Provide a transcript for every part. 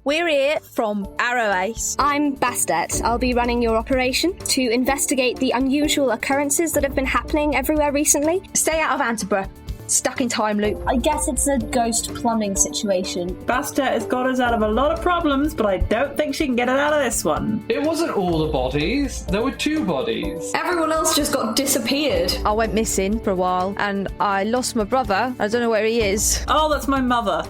We're here from Arrowace. I'm Bastet. I'll be running your operation to investigate the unusual occurrences that have been happening everywhere recently. Stay out of Antibra. Stuck in time loop. I guess it's a ghost plumbing situation. Bastet has got us out of a lot of problems, but I don't think she can get us out of this one. It wasn't all the bodies. There were 2 bodies. Everyone else just got disappeared. I went missing for a while and I lost my brother. I don't know where he is. Oh, that's my mother.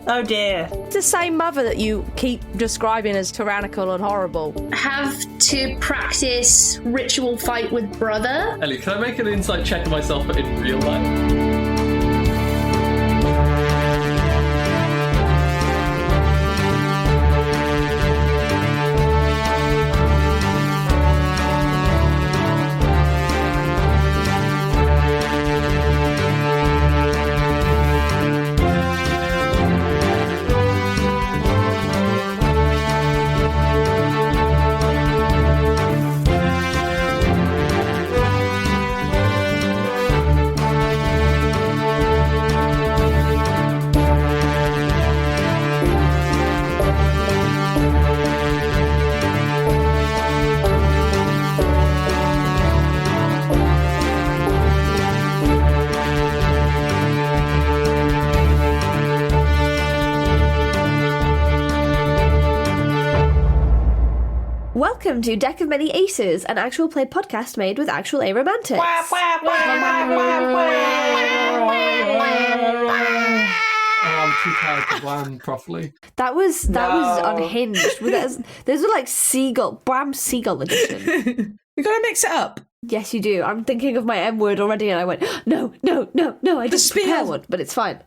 Oh dear. It's the same mother that you keep describing as tyrannical and horrible. Have to practice ritual fight with brother. Ellie, can I make an insight check of myself but in real life? Welcome to Deck of Many Aces, an actual play podcast made with actual Aromantic. I'm too tired to wham properly. That was unhinged. Those are like seagull edition. We gotta mix it up. Yes, you do. I'm thinking of my M word already, and I went, no. I didn't prepare one, but it's fine.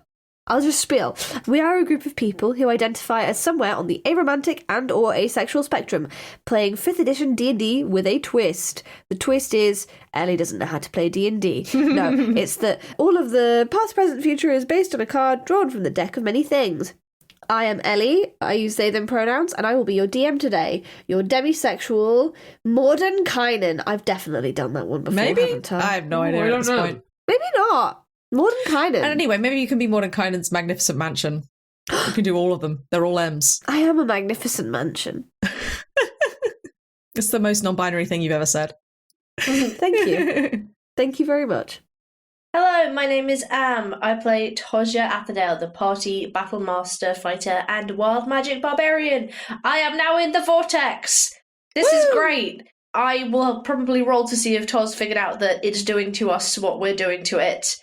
I'll just spiel. We are a group of people who identify as somewhere on the aromantic and or asexual spectrum, playing 5th edition D&D with a twist. The twist is Ellie doesn't know how to play D&D. No, it's that all of the past, present, future is based on a card drawn from the deck of many things. I am Ellie, I use they, them pronouns, and I will be your DM today. Your demisexual, Mordenkainen. I've definitely done that one before, Maybe? haven't I? I have no idea at this point. Maybe not. Mordenkainen. And anyway, maybe you can be Mordenkainen's magnificent mansion. You can do all of them. They're all M's. I am a magnificent mansion. It's the most non-binary thing you've ever said. Thank you. Thank you very much. Hello, my name is Am. I play Toja Athadel, the party battle master, fighter, and wild magic barbarian. I am now in the vortex. This is great. I will probably roll to see if Toz figured out that it's doing to us what we're doing to it.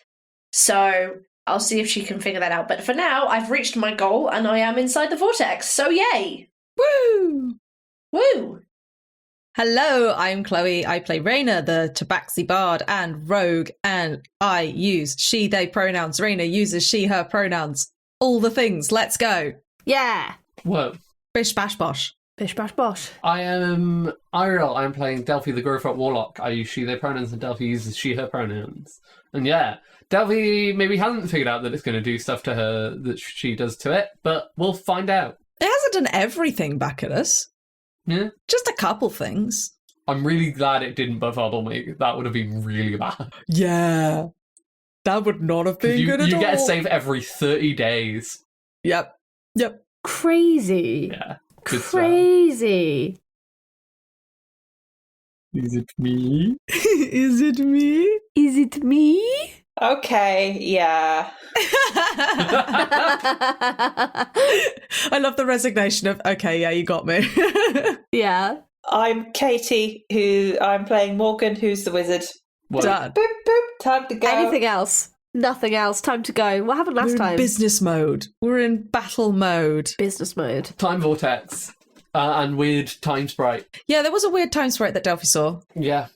So I'll see if she can figure that out. But for now, I've reached my goal and I am inside the vortex. So yay! Woo! Woo! Hello, I'm Chloe. I play Raina, the Tabaxi Bard and Rogue, and I use she, they pronouns. Raina uses she, her pronouns. All the things. Let's go. Yeah. Whoa. Bish bash bosh. Bish bash bosh. I am Eiriol. I'm playing Delphi the Growthroat Warlock. I use she, they pronouns, and Delphi uses she, her pronouns. And yeah, Delphi maybe hasn't figured out that it's going to do stuff to her that she does to it, but we'll find out. It hasn't done everything back at us. Yeah. Just a couple things. I'm really glad it didn't befuddle me. That would have been really bad. Yeah. That would not have been good at all. You get a save every 30 days. Yep. Crazy. Yeah. Good Crazy. stuff. Is it me? Is it me? Is it me? Okay, yeah. I love the resignation of, okay, yeah, you got me. Yeah. I'm Katie, who I'm playing Morgan, who's the wizard. What? Done. Boop, boop, time to go. Anything else? Nothing else. Time to go. What happened last We're time? in business mode. We're in battle mode. Business mode. Time vortex. And weird time sprite. Yeah, there was a weird time sprite that Delphi saw. Yeah.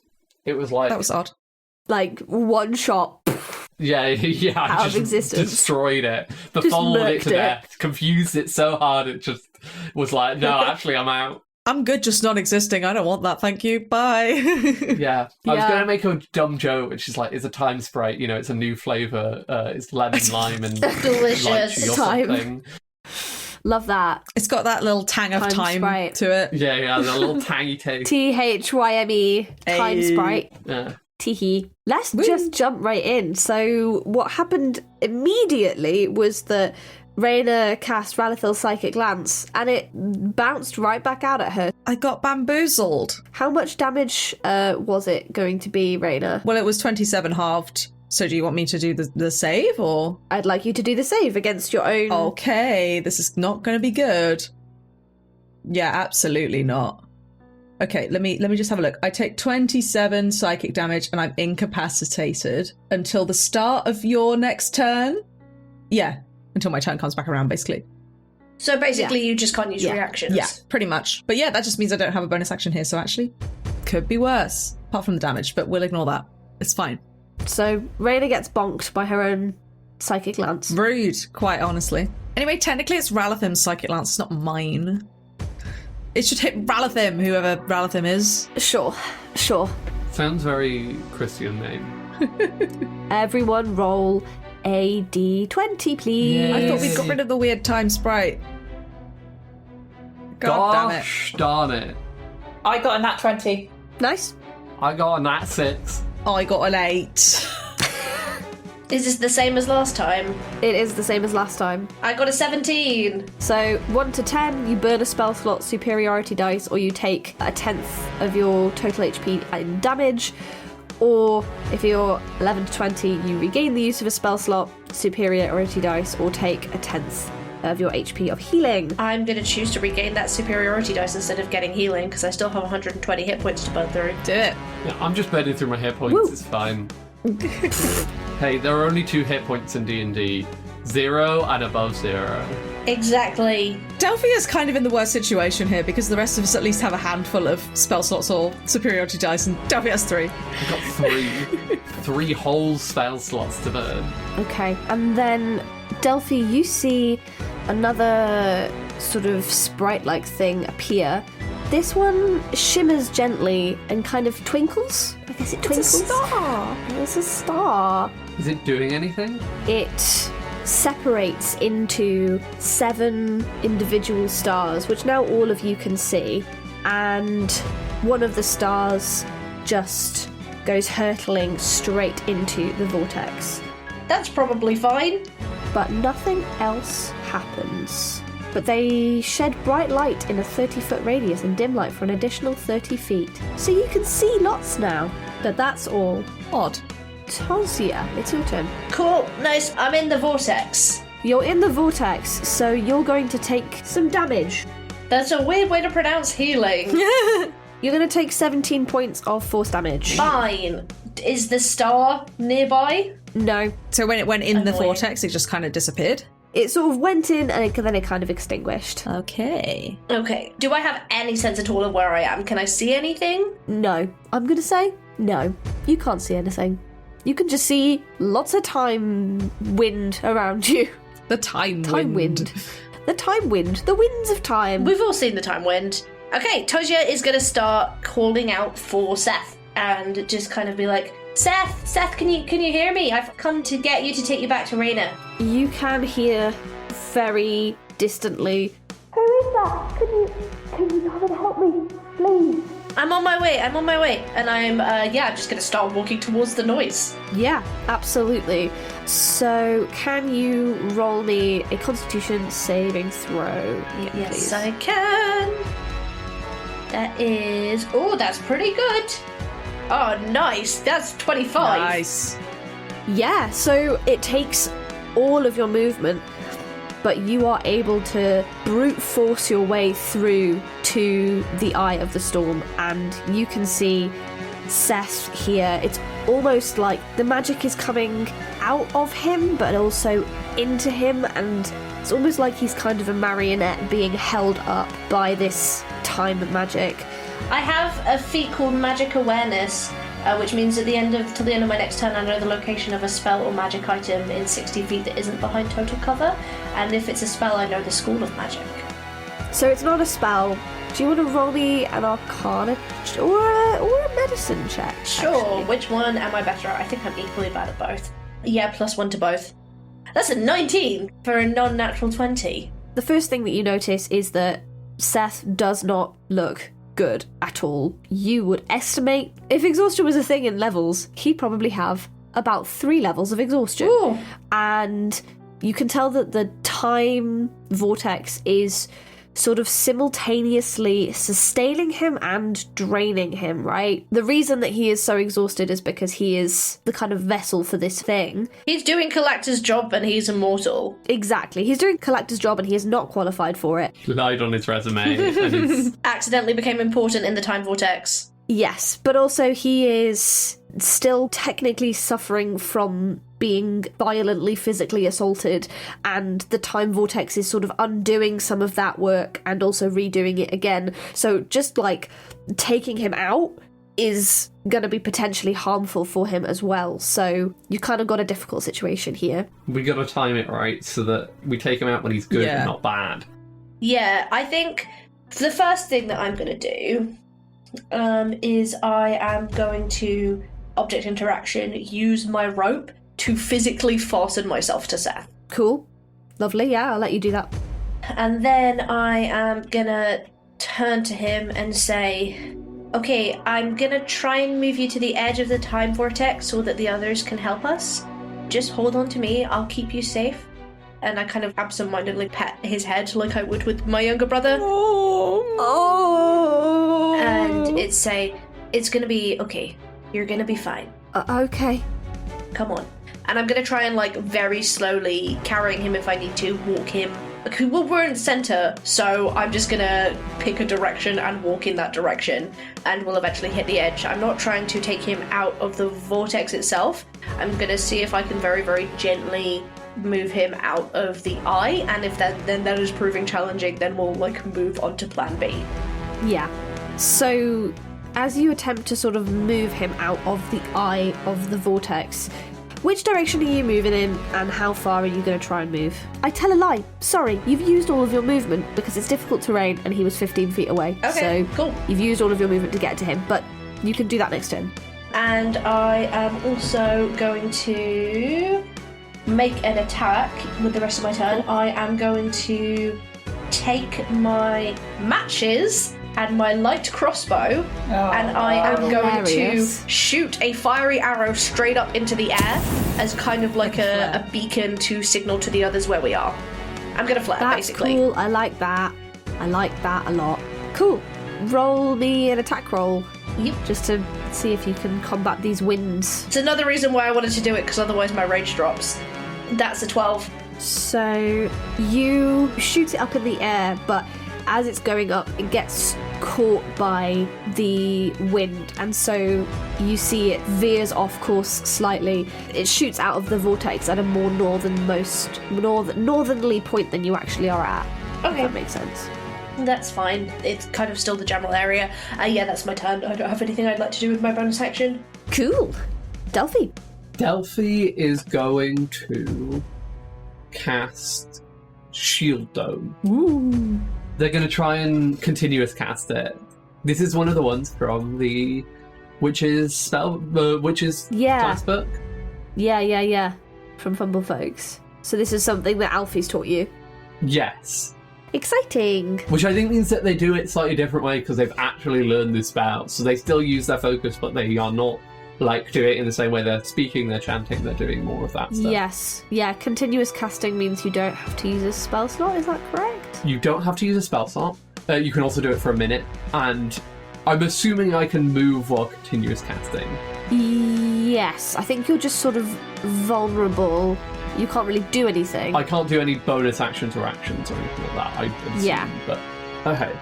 It was like... That was odd. Like, one shot. Yeah, Out of just existence. destroyed it. Just Befuddled it murked to it. death. Confused it so hard it just was like, no, actually, I'm out. I'm good just not existing. I don't want that, thank you. Bye. Yeah. I was Yeah. going to make a dumb joke, which is like, it's a time sprite, you know, it's a new flavour. It's lemon, lime, and Delicious. lychee or Time. something. Love that. It's got that little tang of Time time sprite. to it. Yeah, the little tangy taste. THYME. Time Hey. sprite. Yeah. Teehee. Let's Woo. just jump right in. So what happened immediately was that Raina cast Ralithil's Psychic Lance, and it bounced right back out at her. I got bamboozled. How much damage was it going to be, Raina? Well, it was 27 halved. So do you want me to do the save, or? I'd like you to do the save against your own... Okay, this is not going to be good. Yeah, absolutely not. Okay, let me just have a look. I take 27 psychic damage and I'm incapacitated until the start of your next turn. Yeah, until my turn comes back around, basically. So basically you just can't use reactions. Yeah, pretty much. But yeah, that just means I don't have a bonus action here, so actually could be worse, apart from the damage, but we'll ignore that. It's fine. So Raina gets bonked by her own Psychic Lance. Rude, quite honestly. Anyway, technically it's Ralithim's Psychic Lance, it's not mine. It should hit Ralithim, whoever Ralithim is. Sure. Sounds very Christian name. Everyone roll a d20, please. Yay. I thought we'd got rid of the weird time sprite. God damn it. Gosh darn it. I got a nat 20. Nice. I got a nat 6. I got an 8. Is this the same as last time? It is the same as last time. I got a 17. So 1 to 10, you burn a spell slot superiority dice, or you take a tenth of your total HP in damage. Or if you're 11 to 20, you regain the use of a spell slot, superiority dice, or take a tenth of your HP of healing. I'm going to choose to regain that superiority dice instead of getting healing, because I still have 120 hit points to burn through. Do it. Yeah, I'm just burning through my hit points. Woo. It's fine. Hey, there are only 2 hit points in D&D. 0 and above 0. Exactly. Delphi is kind of in the worst situation here because the rest of us at least have a handful of spell slots or superiority dice, and Delphi has 3. I've got 3. 3 whole spell slots to burn. Okay, and then Delphi, you see another sort of sprite-like thing appear. This one shimmers gently and kind of twinkles. I guess it twinkles. It's a star. It's a star. Is it doing anything? It separates into 7 individual stars, which now all of you can see, and one of the stars just goes hurtling straight into the vortex. That's probably fine. But nothing else happens. But they shed bright light in a 30-foot radius and dim light for an additional 30 feet. So you can see lots now. But that's all. Odd. Tosia, it's your turn. Cool. Nice. I'm in the vortex. You're in the vortex, so you're going to take some damage. That's a weird way to pronounce healing. You're going to take 17 points of force damage. Fine. Is the star nearby? No. So when it went in the Annoying. vortex, it just kind of disappeared? It sort of went in and then it kind of extinguished. Okay. Okay. Do I have any sense at all of where I am? Can I see anything? No. I'm going to say no. You can't see anything. You can just see lots of time wind around you. The time wind. The time wind. The winds of time. We've all seen the time wind. Okay, Tosia is going to start calling out for Seth and just kind of be like, Seth, can you hear me? I've come to get you to take you back to Raina. You can hear very distantly, Carissa, can you come and help me, please? I'm on my way. And I'm just going to start walking towards the noise. Yeah, absolutely. So, can you roll me a Constitution saving throw? Yes, please? I can. That is... Oh, that's pretty good. Oh, nice. That's 25. Nice. Yeah, so it takes all of your movement, but you are able to brute force your way through to the eye of the storm, and you can see Seth here. It's almost like the magic is coming out of him, but also into him, and it's almost like he's kind of a marionette being held up by this time magic. I have a feat called Magic Awareness, which means at the end of my next turn, I know the location of a spell or magic item in 60 feet that isn't behind total cover, and if it's a spell, I know the school of magic. So it's not a spell. Do you want to roll me an Arcana or a medicine check? Sure. actually? Which one am I better at? I think I'm equally bad at both. Yeah, +1 to both. That's a 19 for a non-natural 20. The first thing that you notice is that Seth does not look good at all. You would estimate, if exhaustion was a thing in levels, he'd probably have about 3 levels of exhaustion. Ooh. And you can tell that the time vortex is sort of simultaneously sustaining him and draining him, right? The reason that he is so exhausted is because he is the kind of vessel for this thing. He's doing Collector's job and he's immortal. Exactly. He's doing Collector's job and he is not qualified for it. Lied on his resume. And he's... Accidentally became important in the time vortex. Yes, but also he is still technically suffering from being violently physically assaulted, and the time vortex is sort of undoing some of that work and also redoing it again. So just like taking him out is going to be potentially harmful for him as well. So you kind of got a difficult situation here. We got to time it right so that we take him out when he's good and not bad. Yeah, I think the first thing that I'm going to do is I am going to object interaction, use my rope to physically fasten myself to Seth. Cool. Lovely, yeah, I'll let you do that. And then I am gonna turn to him and say, okay, I'm gonna try and move you to the edge of the time vortex so that the others can help us. Just hold on to me, I'll keep you safe. And I kind of absentmindedly pat his head like I would with my younger brother. Oh. And it's gonna be okay. You're gonna be fine. Okay. Come on. And I'm gonna try and, like, very slowly, carrying him if I need to, walk him. Well, we're in the center, so I'm just gonna pick a direction and walk in that direction, and we'll eventually hit the edge. I'm not trying to take him out of the vortex itself. I'm gonna see if I can very, very gently move him out of the eye, and if then that is proving challenging, then we'll, like, move on to plan B. Yeah. So, as you attempt to sort of move him out of the eye of the vortex, which direction are you moving in, and how far are you going to try and move? I tell a lie. Sorry, you've used all of your movement because it's difficult terrain and he was 15 feet away. Okay, so cool. You've used all of your movement to get to him, but you can do that next turn. And I am also going to make an attack with the rest of my turn. I am going to take my matches and my light crossbow, and I am going to shoot a fiery arrow straight up into the air as kind of like a beacon to signal to the others where we are. I'm going to flare, basically. That's cool. I like that. I like that a lot. Cool. Roll me an attack roll. Yep. Just to see if you can combat these winds. It's another reason why I wanted to do it, because otherwise my rage drops. That's a 12. So you shoot it up in the air, but as it's going up, it gets caught by the wind, and so you see it veers off course slightly. It shoots out of the vortex at a more northernly point than you actually are at. Okay. If that makes sense. That's fine. It's kind of still the general area. Yeah, that's my turn. I don't have anything I'd like to do with my bonus action. Cool. Delphi. Delphi is going to cast Shield Dome. Ooh. They're going to try and continuous cast it. This is one of the ones from the Witch's spell, Witch's class book. Yeah. From Fumble Folks. So this is something that Alfie's taught you. Yes. Exciting. Which I think means that they do it slightly different way because they've actually learned this spell. So they still use their focus, but they are not like do it in the same way. They're speaking, they're chanting, they're doing more of that stuff. Yes. Yeah, continuous casting means you don't have to use a spell slot, is that correct? You don't have to use a spell slot. You can also do it for a minute, and I'm assuming I can move while continuous casting. Yes, I think you're just sort of vulnerable. You can't really do anything. I can't do any bonus actions or actions or anything like that, I assume. Yeah. But, okay.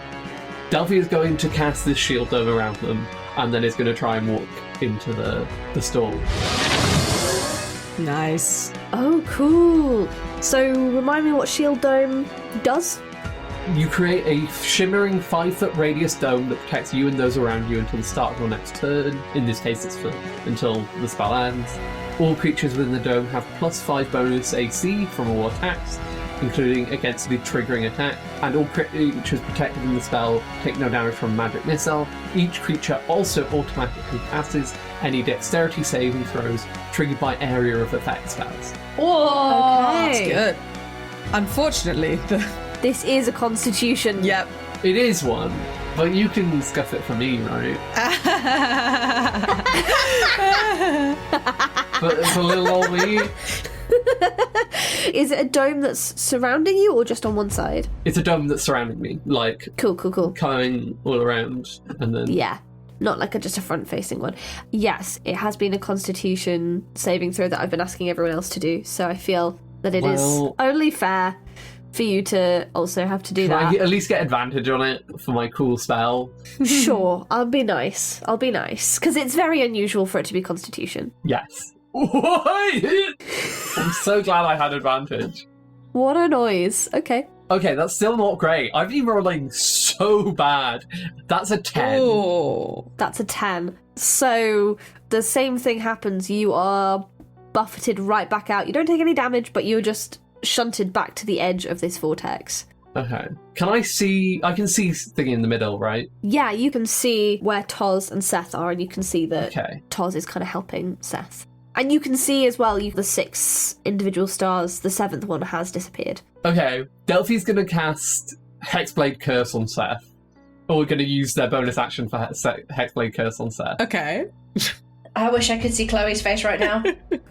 Delphi is going to cast this shield dome around them, and then is going to try and walk into the stall. Nice. Oh, cool. So, remind me what Shield Dome does? You create a shimmering 5-foot radius dome that protects you and those around you until the start of your next turn. In this case, it's until the spell ends. All creatures within the dome have +5 bonus AC from all attacks, including against the triggering attack, and all creatures protected in the spell take no damage from a magic missile. Each creature also automatically passes any dexterity saving throws triggered by area of effect spells. Whoa! Okay. That's good. Unfortunately, This is a constitution. Yep. It is one, but you can scuff it for me, right? But for little old me, Is it a dome that's surrounding you or just on one side? It's a dome that's surrounding me, like Cool. coming all around, and then Yeah. Not like just a front-facing one. Yes, it has been a Constitution saving throw that I've been asking everyone else to do, so I feel that it is only fair for you to also have to do Can that. I at least get advantage on it for my cool spell? Sure, I'll be nice. Because it's very unusual for it to be Constitution. Yes. I'm so glad I had advantage. What a noise. Okay. Okay, that's still not great. I've been rolling so bad. That's a 10. Oh. That's a 10. So the same thing happens. You are buffeted right back out. You don't take any damage, but you're just shunted back to the edge of this vortex. Okay. I can see thingy in the middle, right? Yeah, you can see where Toz and Seth are, and you can see that Okay. Toz is kind of helping Seth. And you can see as well the 6 individual stars. The 7th one has disappeared. Okay. Delphi's gonna cast Hexblade Curse on Seth. Or we're gonna use their bonus action for Hexblade Curse on Seth. Okay. I wish I could see Chloe's face right now.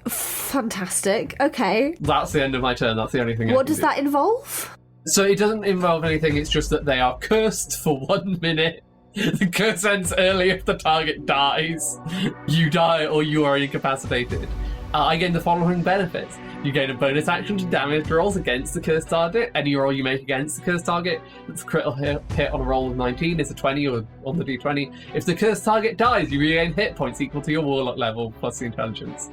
Fantastic. Okay. That's the end of my turn. That's the only thing I What can does do. that involve? So it doesn't involve anything, it's just that they are cursed for 1 minute. The curse ends early if the target dies. You die or you are incapacitated. I gain the following benefits. You gain a bonus action to damage rolls against the cursed target. Any roll you make against the cursed target that's a critical hit on a roll of 19 is a 20 or on the d20. If the cursed target dies, you regain hit points equal to your warlock level plus the intelligence.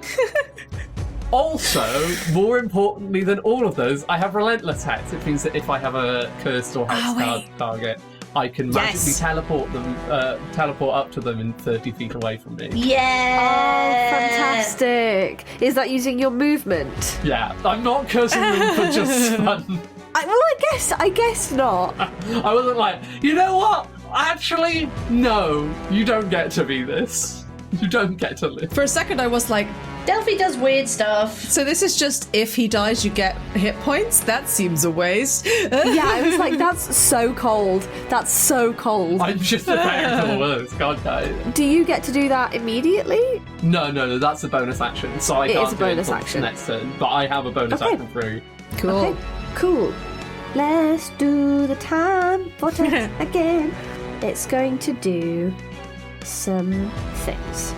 Also, more importantly than all of those, I have Relentless Hex. It means that if I have a cursed or hexed target, I can magically teleport up to them in 30 feet away from me. Yeah. Oh, fantastic. Is that using your movement? Yeah, I'm not cursing them for just fun. I guess not. I wasn't like, you know what? Actually, no, you don't get to be this. You don't get to live. For a second, I was like, Delphi does weird stuff. so this is just if he dies, you get hit points? That seems a waste. Yeah, I was like, that's so cold. That's so cold. I'm just preparing for the worst, can't I? Do you get to do that immediately? No, that's a bonus action. So I It can't is a do it bonus until action. next turn, but I have a bonus Okay. action through. Cool. Okay, cool. Let's do the time vortex again. It's going to do some things.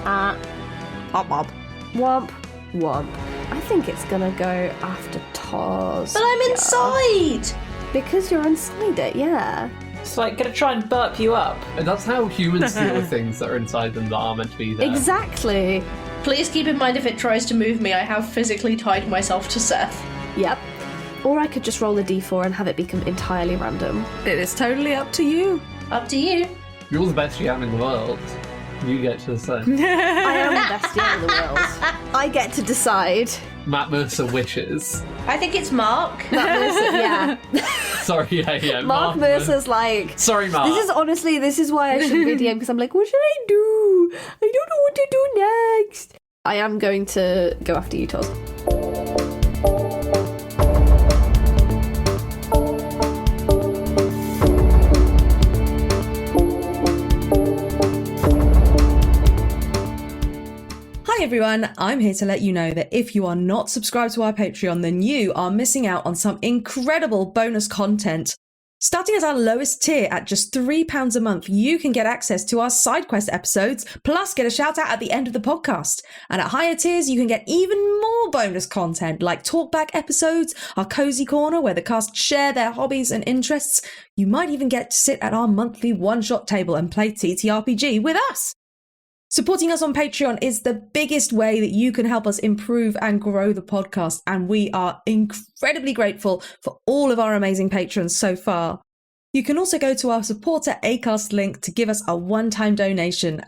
Womp, womp. I think it's gonna go after Toz. But I'm inside. Because you're inside it, yeah. It's like gonna try and burp you up. And that's how humans deal with things that are inside them that are meant to be there. Exactly. Please keep in mind if it tries to move me, I have physically tied myself to Seth. Yep. Or I could just roll a d4 and have it become entirely random. It is totally up to you. Up to you. You're the best GM in the world. You get to say. I am the best DM in the world. I get to decide. Matt Mercer wishes. I think it's Mark. Matt Mercer, yeah. Sorry, yeah. Mark Mercer's like... Sorry, Mark. This is why I shouldn't be DM, because I'm like, what should I do? I don't know what to do next. I am going to go after you, Toz. Hi everyone, I'm here to let you know that if you are not subscribed to our Patreon, then you are missing out on some incredible bonus content. Starting at our lowest tier at just £3 a month, you can get access to our side quest episodes, plus get a shout out at the end of the podcast. And at higher tiers, you can get even more bonus content like talkback episodes, our cozy corner where the cast share their hobbies and interests. You might even get to sit at our monthly one-shot table and play TTRPG with us. Supporting us on Patreon is the biggest way that you can help us improve and grow the podcast, and we are incredibly grateful for all of our amazing patrons so far. You can also go to our supporter Acast link to give us a one-time donation.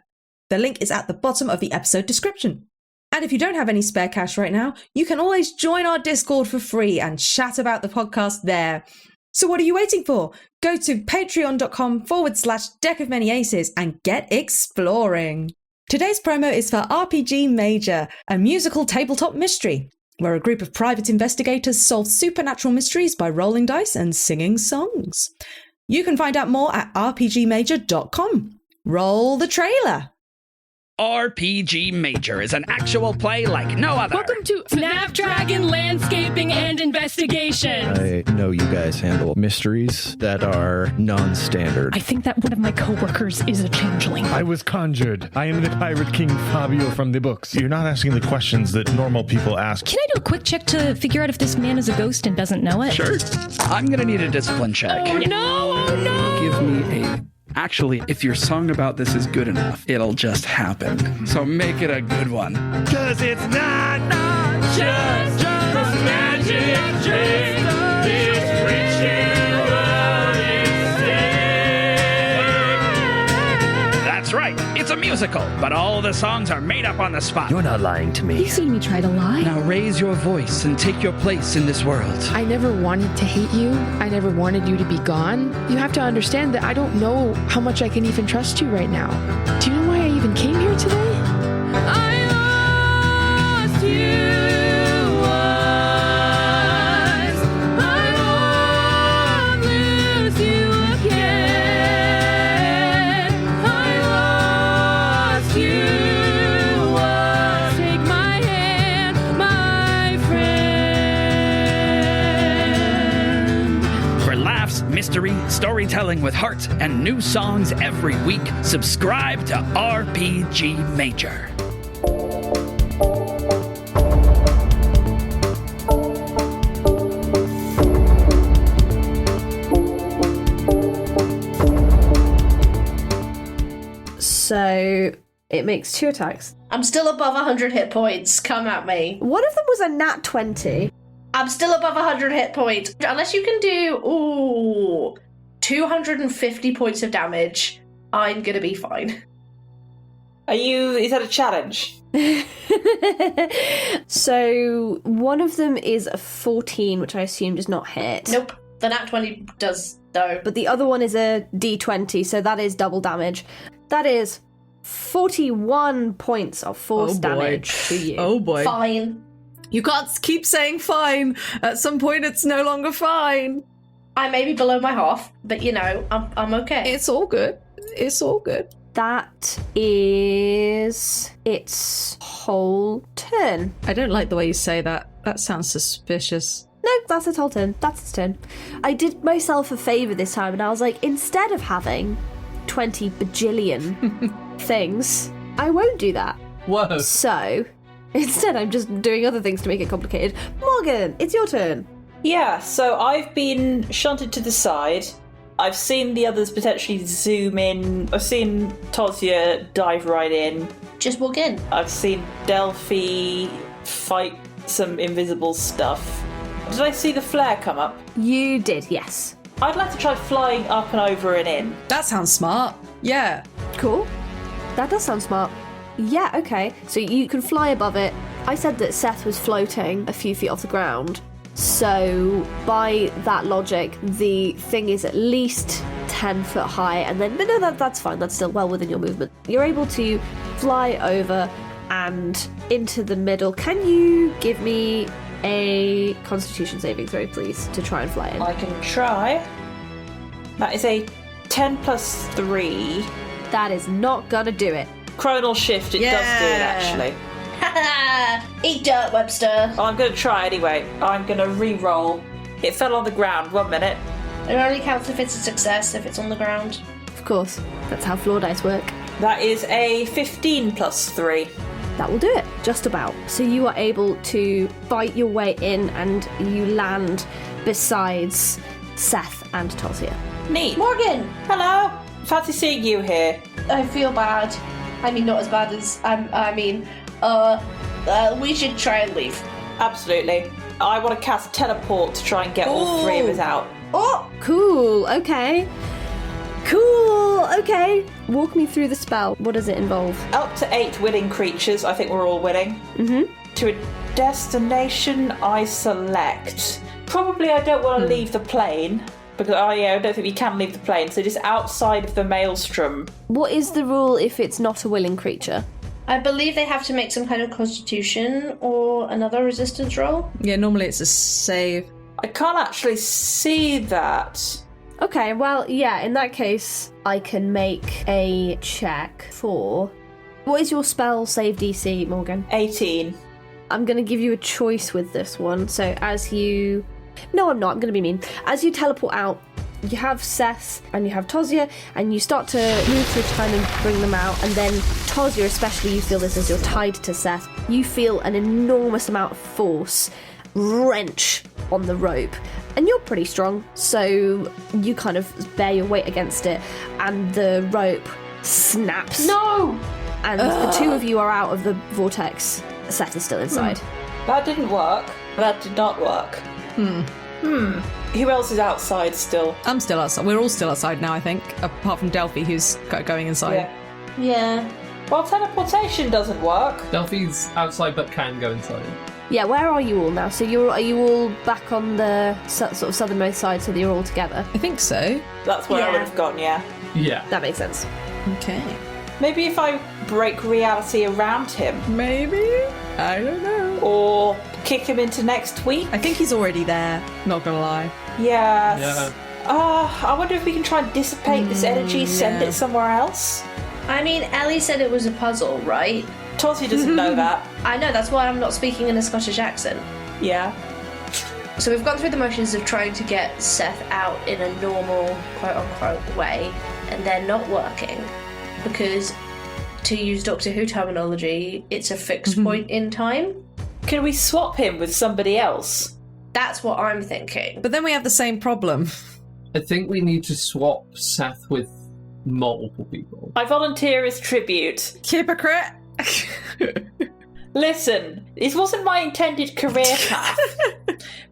The link is at the bottom of the episode description. And if you don't have any spare cash right now, you can always join our Discord for free and chat about the podcast there. So what are you waiting for? Go to patreon.com/Deck of Many Aces and get exploring. Today's promo is for RPG Major, a musical tabletop mystery, where a group of private investigators solve supernatural mysteries by rolling dice and singing songs. You can find out more at rpgmajor.com. Roll the trailer! RPG Major is an actual play like no other. Welcome to Snapdragon Landscaping and Investigation. I know you guys handle mysteries that are non-standard. I think that one of my coworkers is a changeling. I was conjured. I am the Pirate King Fabio from the books. You're not asking the questions that normal people ask. Can I do a quick check to figure out if this man is a ghost and doesn't know it? Sure. I'm gonna need a discipline check. Oh no! Oh no! Give me a... Actually, if your song about this is good enough, it'll just happen. So make it a good one. 'Cause it's not just magic trick. This ritual is That's right. It's a musical, but all the songs are made up on the spot. You're not lying to me. You've seen me try to lie. Now raise your voice and take your place in this world. I never wanted to hate you. I never wanted you to be gone. You have to understand that I don't know how much I can even trust you right now. Do you know why I even came here today? I lost you. Mystery, storytelling with heart, and new songs every week. Subscribe to RPG Major. So it makes 2 attacks. I'm still above 100 hit points. Come at me. One of them was a nat 20. I'm still above 100 hit points. Unless you can do, 250 points of damage, I'm gonna be fine. Is that a challenge? So one of them is a 14, which I assume does not hit. Nope. The nat 20 does, though. But the other one is a d20, so that is double damage. That is 41 points of force damage to you. Oh boy. Fine. You can't keep saying fine. At some point, it's no longer fine. I may be below my half, but I'm okay. It's all good. It's all good. That is its whole turn. I don't like the way you say that. That sounds suspicious. No, that's its whole turn. That's its turn. I did myself a favour this time, and I was like, instead of having 20 bajillion things, I won't do that. Whoa. So... instead, I'm just doing other things to make it complicated. Morgan, it's your turn. Yeah, so I've been shunted to the side. I've seen the others potentially zoom in. I've seen Tosia dive right in. Just walk in. I've seen Delphi fight some invisible stuff. Did I see the flare come up? You did, yes. I'd like to try flying up and over and in. That sounds smart. Yeah. Cool. That does sound smart. Yeah, okay. So you can fly above it. I said that Seth was floating a few feet off the ground. So by that logic, the thing is at least 10 foot high. And then, but no, that's fine. That's still well within your movement. You're able to fly over and into the middle. Can you give me a Constitution saving throw, please, to try and fly in? I can try. That is a 10 plus 3. That is not gonna do it. Chronal shift, it does do it, actually. Eat dirt, Webster. I'm going to try anyway. I'm going to re-roll. It fell on the ground. 1 minute. It only counts if it's a success, if it's on the ground. Of course. That's how floor dice work. That is a 15 plus 3. That will do it, just about. So you are able to bite your way in and you land besides Seth and Tosia. Neat. Morgan! Hello! Fancy seeing you here. I feel bad. I mean, not as bad as... we should try and leave. Absolutely. I want to cast teleport to try and get all 3 of us out. Oh! Cool, okay. Cool, okay. Walk me through the spell. What does it involve? Up to 8 winning creatures. I think we're all winning. Mm-hmm. To a destination I select. Probably I don't want to leave the plane. Because I don't think we can leave the plane. So just outside of the maelstrom. What is the rule if it's not a willing creature? I believe they have to make some kind of constitution or another resistance roll. Yeah, normally it's a save. I can't actually see that. Okay, well, yeah, in that case, I can make a check for What is your spell save DC, Morgan? 18. I'm going to give you a choice with this one. So as you... No, I'm not. I'm going to be mean. As you teleport out, you have Seth and you have Tosia, and you start to move through time and bring them out. And then Tosia, especially, you feel this as you're tied to Seth. You feel an enormous amount of force wrench on the rope. And you're pretty strong, so you kind of bear your weight against it. And the rope snaps. No! And the two of you are out of the vortex. Seth is still inside. That didn't work. That did not work. Who else is outside still? I'm still outside. We're all still outside now, I think, apart from Delphi, who's going inside. Yeah. Well, teleportation doesn't work. Delphi's outside but can go inside. Yeah, where are you all now? So are you all back on the sort of southernmost side so that you're all together? I think so. That's where I would have gone, yeah. Yeah. That makes sense. Okay. Maybe if I break reality around him. Maybe? I don't know. Or kick him into next week. I think he's already there, not gonna lie. Yes. Yeah. I wonder if we can try and dissipate this energy, send it somewhere else. I mean, Ellie said it was a puzzle, right? Tosi doesn't know that. I know, that's why I'm not speaking in a Scottish accent. Yeah. So we've gone through the motions of trying to get Seth out in a normal, quote-unquote, way, and they're not working. Because, to use Doctor Who terminology, it's a fixed point in time. Can we swap him with somebody else? That's what I'm thinking. But then we have the same problem. I think we need to swap Seth with multiple people. I volunteer as tribute. Hypocrite! Listen, this wasn't my intended career path,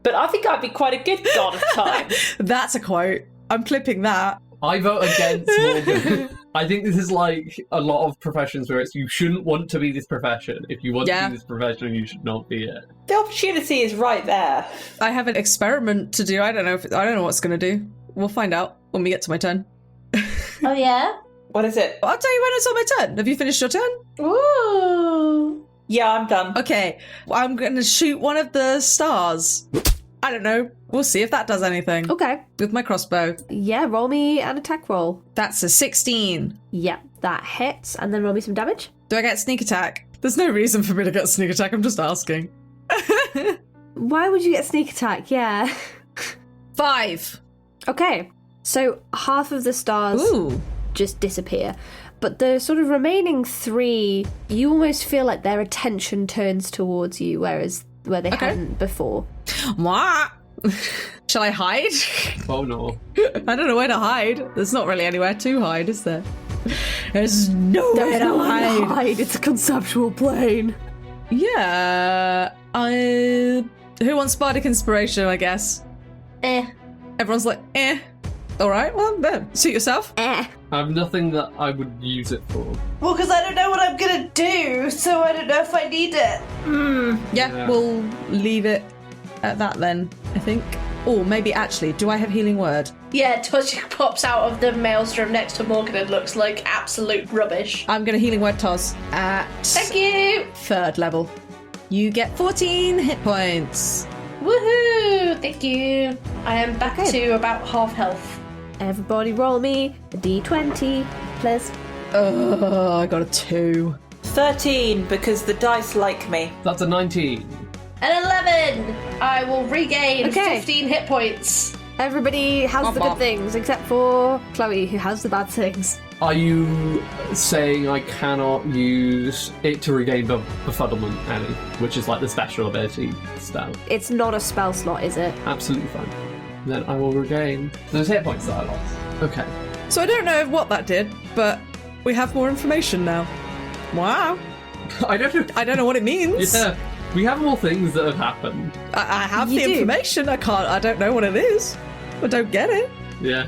but I think I'd be quite a good god of time. That's a quote. I'm clipping that. I vote against Morgan. I think this is like a lot of professions where it's you shouldn't want to be this profession. If you want to be this profession, you should not be it. The opportunity is right there. I have an experiment to do. I don't know what's going to do. We'll find out when we get to my turn. Oh, yeah? What is it? I'll tell you when it's on my turn. Have you finished your turn? Ooh. Yeah, I'm done. Okay. I'm going to shoot one of the stars. I don't know. We'll see if that does anything. Okay. With my crossbow. Yeah, roll me an attack roll. That's a 16. Yeah, that hits. And then roll me some damage. Do I get sneak attack? There's no reason for me to get sneak attack. I'm just asking. Why would you get sneak attack? Yeah. 5. Okay. So half of the stars just disappear. But the sort of remaining 3, you almost feel like their attention turns towards you, where they hadn't before. What? Shall I hide? Oh no. I don't know where to hide. There's not really anywhere to hide, is there? There's nowhere to hide. It's a conceptual plane. Yeah. Who wants Bardic Inspiration, I guess? Everyone's like, Alright, well, then. Suit yourself. I have nothing that I would use it for. Well, because I don't know what I'm going to do, so I don't know if I need it. Yeah, we'll leave it at that then, I think. Or maybe actually, do I have Healing Word? Yeah, Tosia pops out of the maelstrom next to Morgan and looks like absolute rubbish. I'm going to Healing Word Toz at... Thank you! 3rd level. You get 14 hit points. Woohoo! Thank you. I am back to about half health. Everybody roll me a d20, please. I got a 2. 13, because the dice like me. That's a 19. An 11! I will regain 15 hit points. Everybody has the good things, except for Chloe, who has the bad things. Are you saying I cannot use it to regain befuddlement, Ellie? Which is like the special ability spell. It's not a spell slot, is it? Absolutely fine. Then I will regain those hit points that I lost. Okay. So I don't know what that did, but we have more information now. Wow. I don't know what it means. Yeah. We have more things that have happened. I have the information. I don't know what it is. I don't get it. Yeah.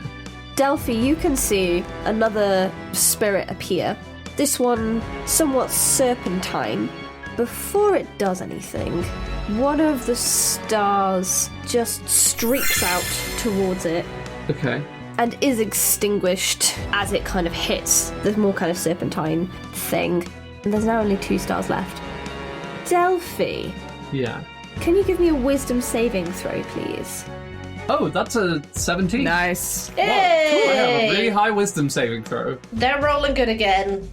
Delphi, you can see another spirit appear. This one somewhat serpentine. Before it does anything, one of the stars just streaks out towards it. Okay. And is extinguished as it kind of hits the more kind of serpentine thing. And there's now only 2 stars left. Delphi. Yeah. Can you give me a wisdom saving throw, please? Oh, that's a 17. Nice. Hey! Cool. I have a really high wisdom saving throw. They're rolling good again.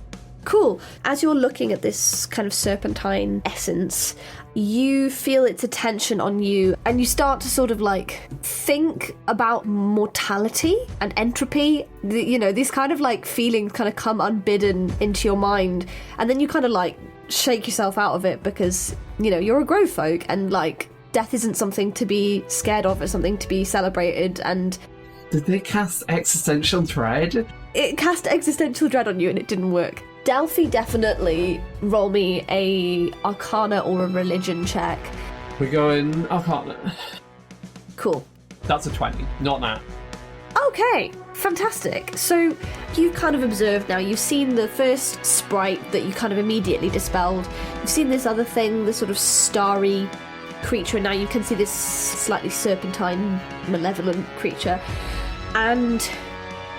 Cool. As you're looking at this kind of serpentine essence, you feel its attention on you, and you start to sort of like think about mortality and entropy. These kind of like feelings kind of come unbidden into your mind, and then you kind of like shake yourself out of it because, you're a grow folk, and like death isn't something to be scared of, it's something to be celebrated. And did they cast existential dread? It cast existential dread on you and it didn't work. Delphi, definitely roll me a Arcana or a Religion check. We're going Arcana. Cool. That's a 20, not that. Okay, fantastic. So you've kind of observed now, you've seen the first sprite that you kind of immediately dispelled. You've seen this other thing, this sort of starry creature, and now you can see this slightly serpentine, malevolent creature. And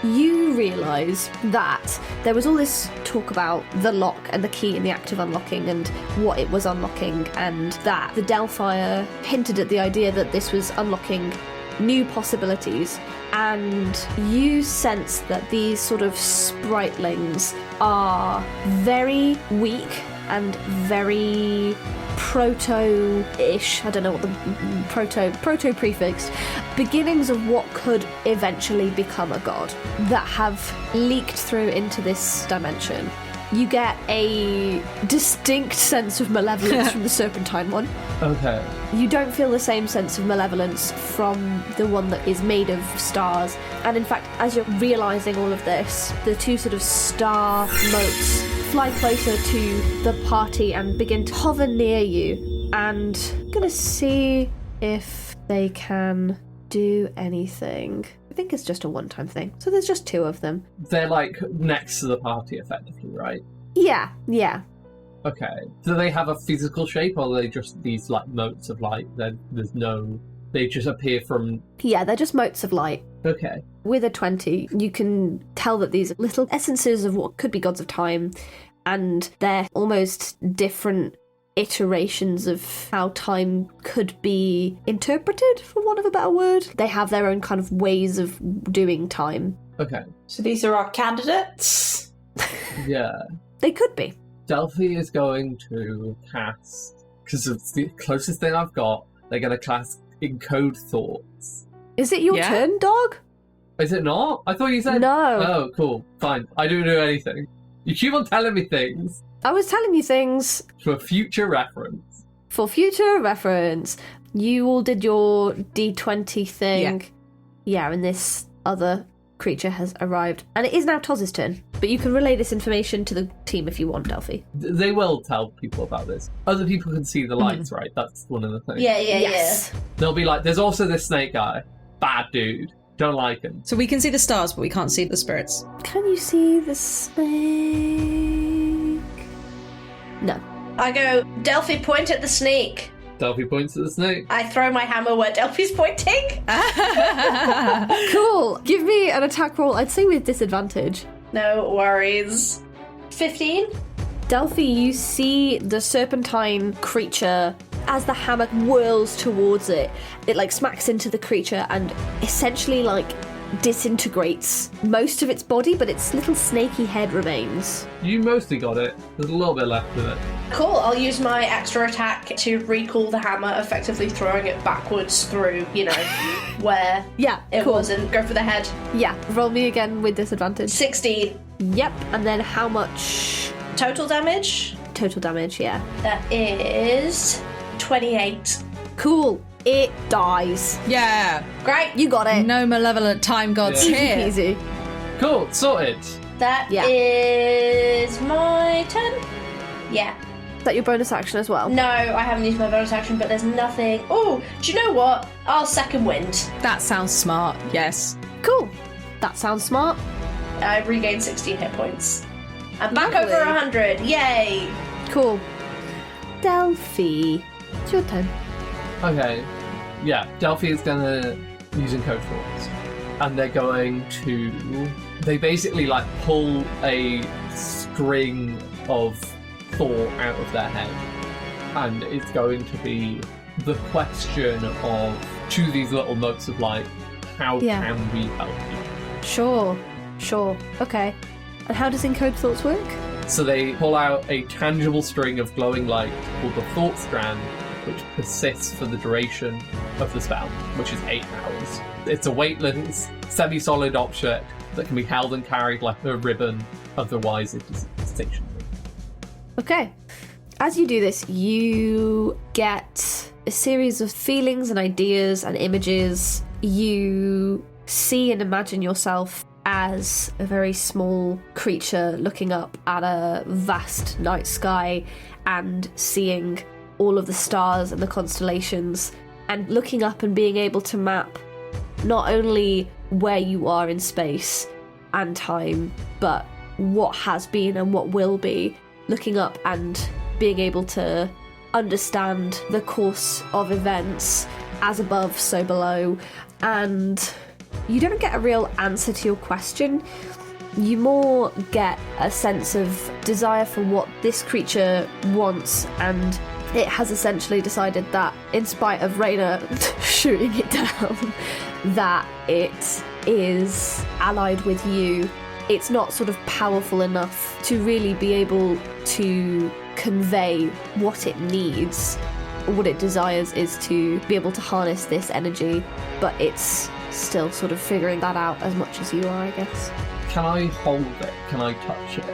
you realise that there was all this talk about the lock and the key and the active unlocking and what it was unlocking, and that the Delphi hinted at the idea that this was unlocking new possibilities, and you sense that these sort of spritelings are very weak and very proto-ish, I don't know what the proto-prefixed, beginnings of what could eventually become a god that have leaked through into this dimension. You get a distinct sense of malevolence from the serpentine one. Okay. You don't feel the same sense of malevolence from the one that is made of stars. And in fact, as you're realising all of this, the two sort of star motes fly closer to the party and begin to hover near you. And I'm going to see if they can do anything. I think it's just a one-time thing. So there's just two of them. They're like next to the party, effectively, right? Yeah. Okay. Do they have a physical shape, or are they just these like motes of light? They just appear from... Yeah, they're just motes of light. Okay. With a 20, you can tell that these are little essences of what could be gods of time, and they're almost different iterations of how time could be interpreted, for want of a better word. They have their own kind of ways of doing time. Okay. So these are our candidates? Yeah. They could be. Delphi is going to cast, because it's the closest thing I've got, they're going to cast Encode Thoughts. Is it your turn, dog? Is it not? I thought you said... No. Oh, cool. Fine. I don't do anything. You keep on telling me things. I was telling you things. For future reference. For future reference. You all did your D20 thing. Yeah, and this other creature has arrived. And it is now Toz's turn. But you can relay this information to the team if you want, Delphi. They will tell people about this. Other people can see the lights, right? That's one of the things. Yeah. They'll be like, there's also this snake guy. Bad dude. Don't like him. So we can see the stars, but we can't see the spirits. Can you see the snake? No. I go, Delphi, point at the snake. Delphi points at the snake. I throw my hammer where Delphi's pointing. Cool. Give me an attack roll, I'd say with disadvantage. No worries. 15? Delphi, you see the serpentine creature as the hammer whirls towards it. It like smacks into the creature and essentially like disintegrates most of its body, but its little snaky head remains. You mostly got it. There's a little bit left of it. Cool, I'll use my extra attack to recall the hammer, effectively throwing it backwards through, where it was, and go for the head. Yeah, roll me again with disadvantage. 16. Yep, and then how much? Total damage? Total damage, yeah. That is 28. Cool. It dies. Yeah. Great. You got it. No malevolent time gods here. Easy. Cool, sorted. That is my turn? Yeah. Is that your bonus action as well? No, I haven't used my bonus action, but there's nothing. Oh, do you know what? I'll second wind. That sounds smart, yes. Cool. That sounds smart. I regained 16 hit points. I'm back Lovely. over 100. Yay. Cool. Delphi, it's your turn. Okay. Yeah, Delphi is gonna use Encode Thoughts. And they're going to... They basically like pull a string of thought out of their head. And it's going to be the question of, to these little motes of light, how can we help you? Sure. Okay. And how does Encode Thoughts work? So they pull out a tangible string of glowing light called the Thought Strand, which persists for the duration of the spell, which is 8 hours. It's a weightless, semi-solid object that can be held and carried like a ribbon, otherwise it is stationary. Okay. As you do this, you get a series of feelings and ideas and images. You see and imagine yourself as a very small creature looking up at a vast night sky and seeing all of the stars and the constellations, and looking up and being able to map not only where you are in space and time, but what has been and what will be, looking up and being able to understand the course of events, as above, so below. And you don't get a real answer to your question. You more get a sense of desire for what this creature wants, and it has essentially decided that, in spite of Raina shooting it down, that it is allied with you. It's not sort of powerful enough to really be able to convey what it needs. What it desires is to be able to harness this energy, but it's still sort of figuring that out as much as you are, I guess. Can I hold it? Can I touch it?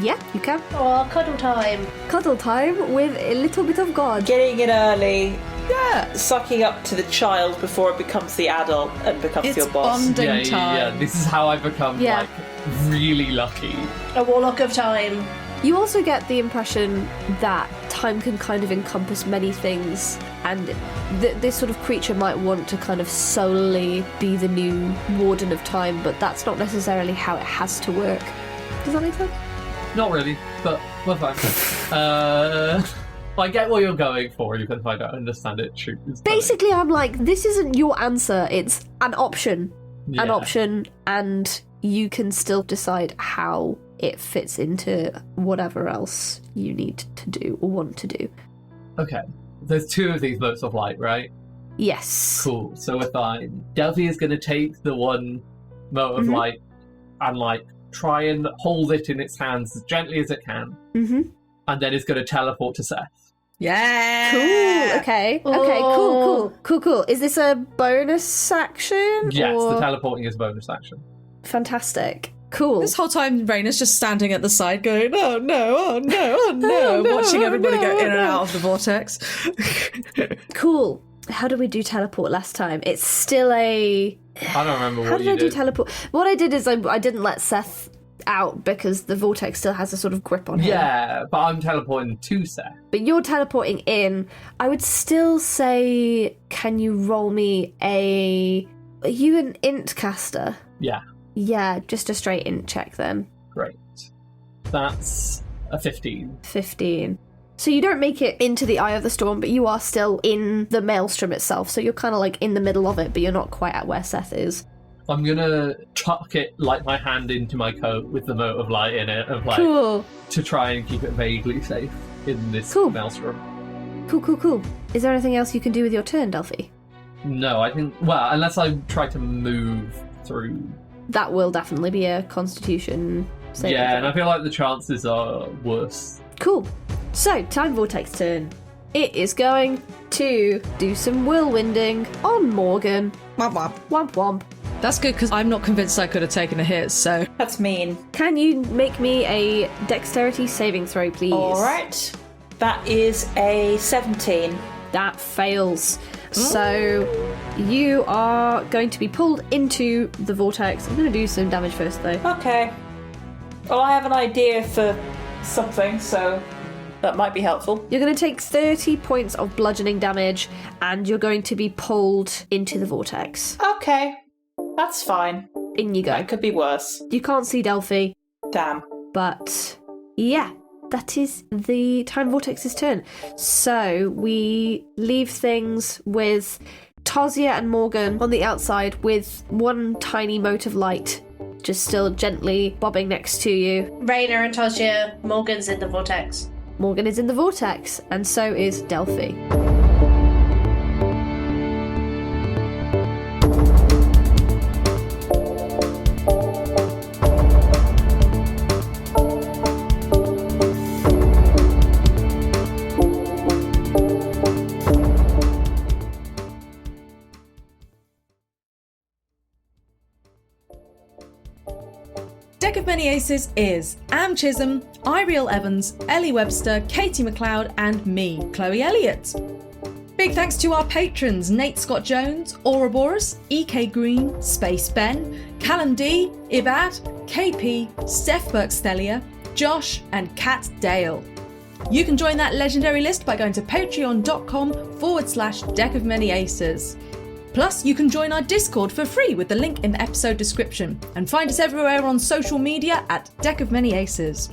Yeah, you can. Oh, cuddle time. Cuddle time with a little bit of God. Getting in early. Yeah. Sucking up to the child before it becomes the adult and becomes It's your boss. bonding time. Yeah, this is how I become, like, really lucky. A warlock of time. You also get the impression that time can kind of encompass many things, and this sort of creature might want to kind of solely be the new warden of time, but that's not necessarily how it has to work. Does that make sense? Not really, but we're fine. I get what you're going for, even if I don't understand it. Basically, I'm like, this isn't your answer, it's an option. Yeah. An option, and you can still decide how it fits into whatever else you need to do or want to do. Okay. There's 2 of these motes of light, right? Yes. Cool. So we're fine. Delphi is going to take the one mote of light and, like, try and hold it in its hands as gently as it can. Mm-hmm. And then it's going to teleport to Seth. Yeah. Cool. Okay. Okay. Cool. Is this a bonus action? Yes, or... the teleporting is a bonus action. Fantastic. Cool. This whole time, Raina's just standing at the side going, oh no, watching everybody go in and out of the vortex. Cool. How did we do teleport last time? It's still a... I don't remember what How did I do teleport? What I did is I didn't let Seth out because the vortex still has a sort of grip on him. Yeah, but I'm teleporting to Seth. But you're teleporting in. I would still say, can you roll me a... Are you an int caster? Yeah. Yeah, just a straight int check then. Great. That's a 15. 15. So you don't make it into the eye of the storm, but you are still in the maelstrom itself. So you're kind of like in the middle of it, but you're not quite at where Seth is. I'm gonna chuck it, like, my hand into my coat with the mote of light in it, of, like, Cool. to try and keep it vaguely safe in this maelstrom. Cool. Is there anything else you can do with your turn, Delphi? No, I think... Well, unless I try to move through... That will definitely be a constitution saving Yeah, throw. and I feel like the chances are worse. Cool. So, Time Vortex turn. It is going to do some whirlwinding on Morgan. Womp womp. Womp womp. That's good, because I'm not convinced I could have taken a hit, so... That's mean. Can you make me a dexterity saving throw, please? Alright. That is a 17. That fails. So you are going to be pulled into the vortex. I'm going to do some damage first, though. Okay. Well, I have an idea for something, so that might be helpful. You're going to take 30 points of bludgeoning damage, and you're going to be pulled into the vortex. Okay. That's fine. In you go. That could be worse. You can't see Delphi. Damn. But, yeah. That is the Time Vortex's turn. So we leave things with Tasia and Morgan on the outside with one tiny mote of light just still gently bobbing next to you. Raina and Tasia, Morgan's in the vortex. Morgan is in the vortex, and so is Delphi. Deck of Many Aces is Am Chisholm, Eiriol Evans, Ellie Webster, Katie McLeod, and me, Chloe Elliott. Big thanks to our patrons Nate Scott Jones, Ouroboros, EK Green, Space Ben, Callum D, Ibad, KP, Steph Burke-Stellia, Josh, and Kat Dale. You can join that legendary list by going to patreon.com/Deck of Many Aces. Plus, you can join our Discord for free with the link in the episode description, and find us everywhere on social media at Deck of Many Aces.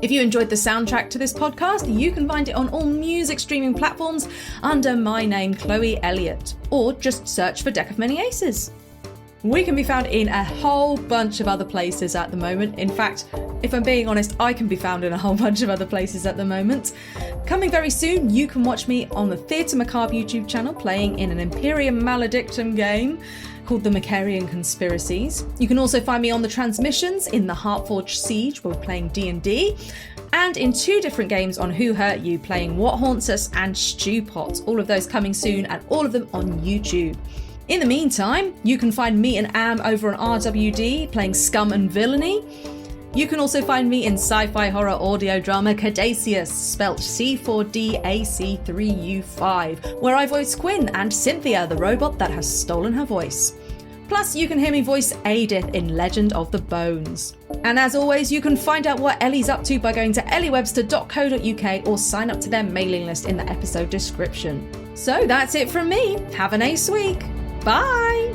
If you enjoyed the soundtrack to this podcast, you can find it on all music streaming platforms under my name, Chloe Elliott, or just search for Deck of Many Aces. We can be found in a whole bunch of other places at the moment. In fact, if I'm being honest, I can be found in a whole bunch of other places at the moment. Coming very soon, you can watch me on the Theatre Macabre YouTube channel playing in an Imperium Maledictum game called the Macharian Conspiracies. You can also find me on the transmissions in the Heartforged Siege, where we're playing D&D, and in 2 different games on Who Hurt You, playing What Haunts Us and Stewpot. All of those coming soon, and all of them on YouTube. In the meantime, you can find me and Am over on RWD, playing Scum and Villainy. You can also find me in sci-fi horror audio drama Caduceus, spelt C4DAC3U5, where I voice Quinn and Cynthia, the robot that has stolen her voice. Plus, you can hear me voice Edith in Legend of the Bones. And as always, you can find out what Ellie's up to by going to elliewebster.co.uk or sign up to their mailing list in the episode description. So that's it from me. Have an ace week. Bye!